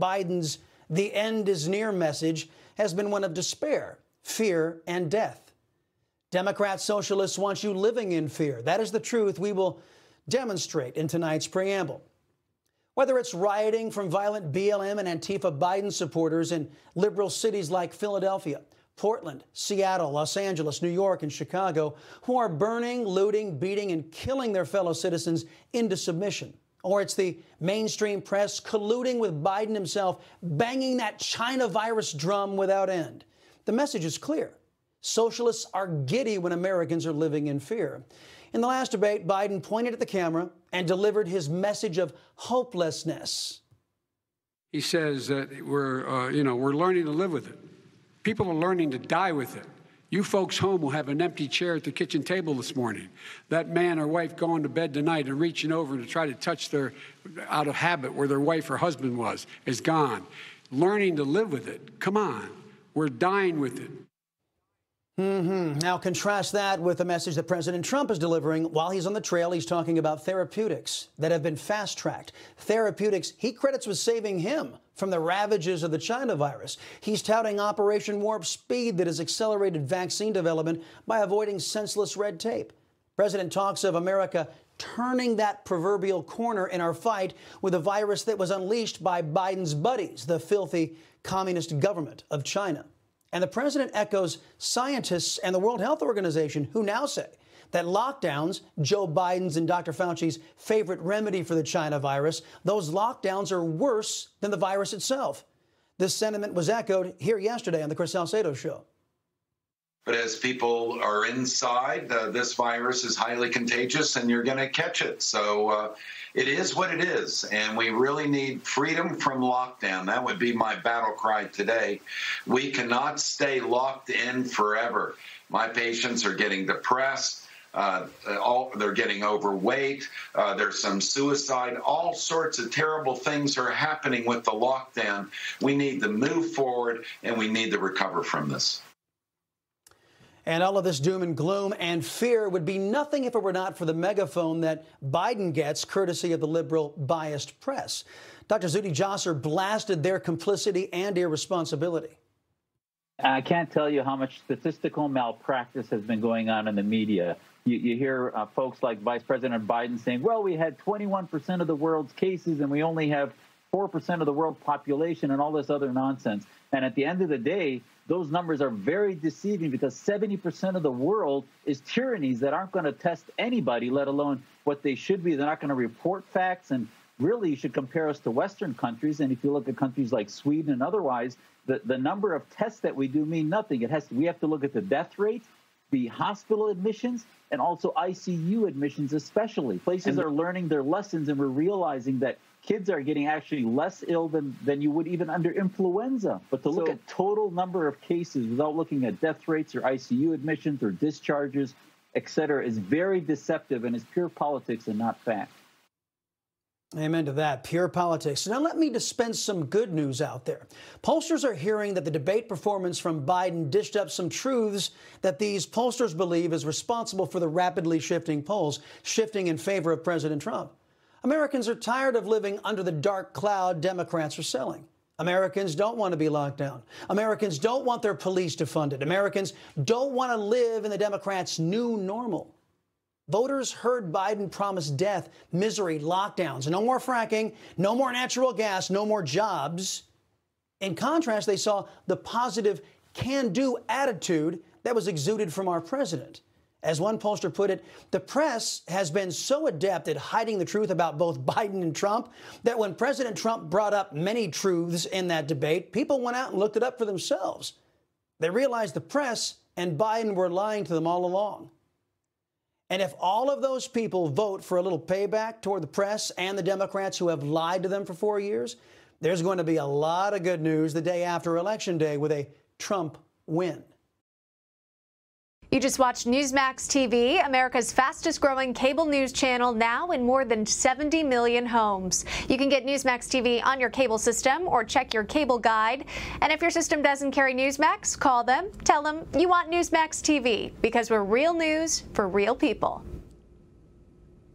Biden's "the end is near" message has been one of despair, fear, and death. Democrat socialists want you living in fear. That is the truth we will demonstrate in tonight's preamble. Whether it's rioting from violent BLM and Antifa Biden supporters in liberal cities like Philadelphia, Portland, Seattle, Los Angeles, New York, and Chicago, who are burning, looting, beating, and killing their fellow citizens into submission. Or it's the mainstream press colluding with Biden himself, banging that China virus drum without end. The message is clear. Socialists are giddy when Americans are living in fear. In the last debate, Biden pointed at the camera and delivered his message of hopelessness. He says that we're learning to live with it. People are learning to die with it. You folks home will have an empty chair at the kitchen table this morning. That man or wife going to bed tonight and reaching over to try to touch out of habit where their wife or husband was, is gone. Learning to live with it. Come on. We're dying with it. Now contrast that with the message that President Trump is delivering while he's on the trail. He's talking about therapeutics that have been fast-tracked. Therapeutics he credits with saving him from the ravages of the China virus. He's touting Operation Warp Speed that has accelerated vaccine development by avoiding senseless red tape. President talks of America turning that proverbial corner in our fight with a virus that was unleashed by Biden's buddies, the filthy communist government of China. And the president echoes scientists and the World Health Organization, who now say that lockdowns, Joe Biden's and Dr. Fauci's favorite remedy for the China virus, those lockdowns are worse than the virus itself. This sentiment was echoed here yesterday on the Chris Salcedo show. But as people are inside, this virus is highly contagious and you're going to catch it. So it is what it is. And we really need freedom from lockdown. That would be my battle cry today. We cannot stay locked in forever. My patients are getting depressed. They're getting overweight. There's some suicide. All sorts of terrible things are happening with the lockdown. We need to move forward and we need to recover from this. And all of this doom and gloom and fear would be nothing if it were not for the megaphone that Biden gets, courtesy of the liberal biased press. Dr. Zuhdi Jasser blasted their complicity and irresponsibility. I can't tell you how much statistical malpractice has been going on in the media. You hear folks like Vice President Biden saying, well, we had 21% of the world's cases and we only have 4% of the world population and all this other nonsense. And at the end of the day, those numbers are very deceiving because 70% of the world is tyrannies that aren't going to test anybody, let alone what they should be. They're not going to report facts. And really, you should compare us to Western countries. And if you look at countries like Sweden and otherwise, the number of tests that we do mean nothing. We have to look at the death rate, the hospital admissions, and also ICU admissions especially. Places are learning their lessons, and we're realizing that kids are getting actually less ill than you would even under influenza. But to look at total number of cases without looking at death rates or ICU admissions or discharges, et cetera, is very deceptive and is pure politics and not fact. Amen to that. Pure politics. Now let me dispense some good news out there. Pollsters are hearing that the debate performance from Biden dished up some truths that these pollsters believe is responsible for the rapidly shifting polls, shifting in favor of President Trump. Americans are tired of living under the dark cloud Democrats are selling. Americans don't want to be locked down. Americans don't want their police defunded. Americans don't want to live in the Democrats' new normal. Voters heard Biden promise death, misery, lockdowns, no more fracking, no more natural gas, no more jobs. In contrast, they saw the positive can-do attitude that was exuded from our president. As one pollster put it, the press has been so adept at hiding the truth about both Biden and Trump that when President Trump brought up many truths in that debate, people went out and looked it up for themselves. They realized the press and Biden were lying to them all along. And if all of those people vote for a little payback toward the press and the Democrats who have lied to them for 4 years, there's going to be a lot of good news the day after Election Day with a Trump win. You just watched Newsmax TV, America's fastest growing cable news channel, now in more than 70 million homes. You can get Newsmax TV on your cable system or check your cable guide. And if your system doesn't carry Newsmax, call them, tell them you want Newsmax TV, because we're real news for real people.